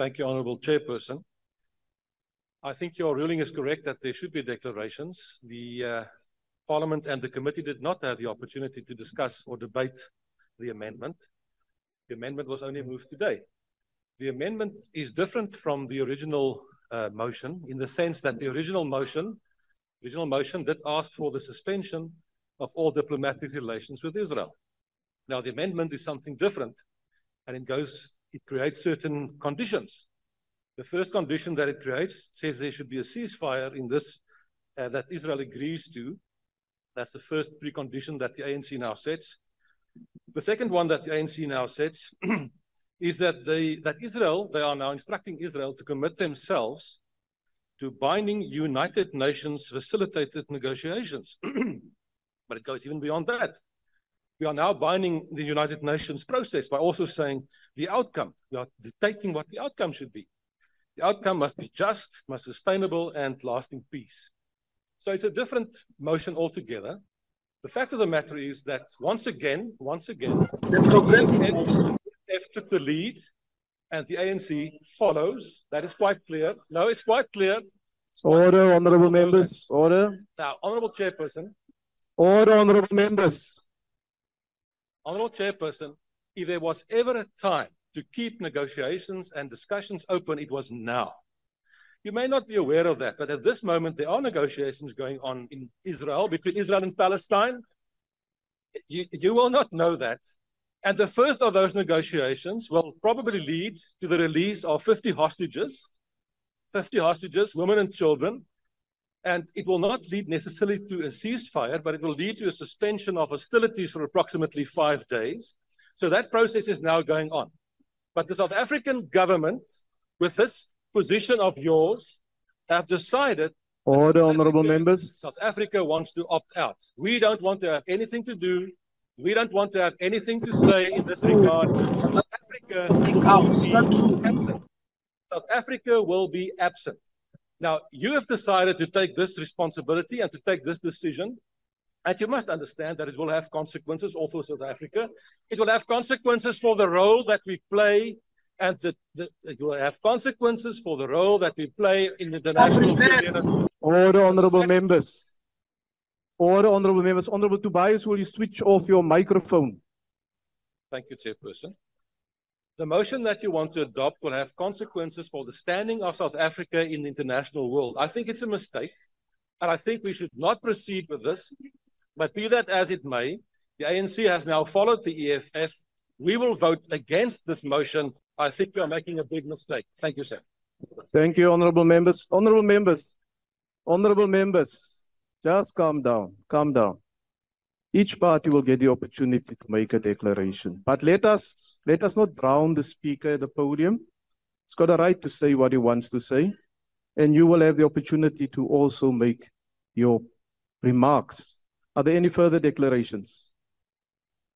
Thank you, Honourable Chairperson. I think your ruling is correct that there should be declarations. The Parliament and the committee did not have the opportunity to discuss or debate the amendment. The amendment was only moved today. The amendment is different from the original motion in the sense that the original motion did ask for the suspension of all diplomatic relations with Israel. Now, the amendment is something different, and it creates certain conditions. The first condition that it creates says there should be a ceasefire in this that Israel agrees to. That's the first precondition that the ANC now sets. The second one that the ANC now sets is that they are now instructing Israel to commit themselves to binding United Nations facilitated negotiations. But it goes even beyond that. We are now binding the United Nations process by also saying the outcome. We are dictating what the outcome should be. The outcome must be just, must sustainable, and lasting peace. So it's a different motion altogether. The fact of the matter is that once again, it's a progressive motion. EFF took the lead, and the ANC follows. That is quite clear. No, it's quite clear. Order, honourable members. Order. Now, Honourable Chairperson. Order, honourable members. Honourable Chairperson, if there was ever a time to keep negotiations and discussions open, it was now. You may not be aware of that, but at this moment, there are negotiations going on in Israel, between Israel and Palestine. You will not know that. And the first of those negotiations will probably lead to the release of 50 hostages, women and children. And it will not lead necessarily to a ceasefire, but it will lead to a suspension of hostilities for approximately 5 days. So that process is now going on. But the South African government, with this position of yours, have decided. Order, honourable members. South Africa wants to opt out. We don't want to have anything to do. We don't want to have anything to say in this regard. South Africa will be absent. Now, you have decided to take this responsibility and to take this decision. And you must understand that it will have consequences also for South Africa. It will have consequences for the role that we play, and it will have consequences for the role that we play in the international community. Order, honourable members. Order, honourable members. Honourable Tobias, will you switch off your microphone? Thank you, Chairperson. The motion that you want to adopt will have consequences for the standing of South Africa in the international world. I think it's a mistake, and I think we should not proceed with this. But be that as it may, the ANC has now followed the EFF. We will vote against this motion. I think we are making a big mistake. Thank you, sir. Thank you, honourable members. Honourable members. Honourable members, just calm down. Calm down. Each party will get the opportunity to make a declaration. But let us not drown the speaker at the podium. He's got a right to say what he wants to say. And you will have the opportunity to also make your remarks. Are there any further declarations?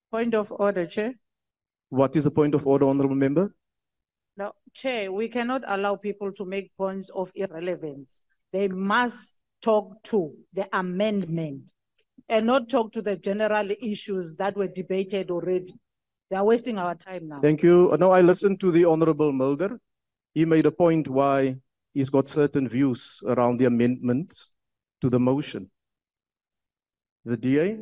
Point of order, Chair. What is the point of order, honourable member? No, Chair, we cannot allow people to make points of irrelevance. They must talk to the amendment and not talk to the general issues that were debated already. They are wasting our time now. Thank you. Now I listened to the Honourable Mulder. He made a point why he's got certain views around the amendments to the motion. The DA?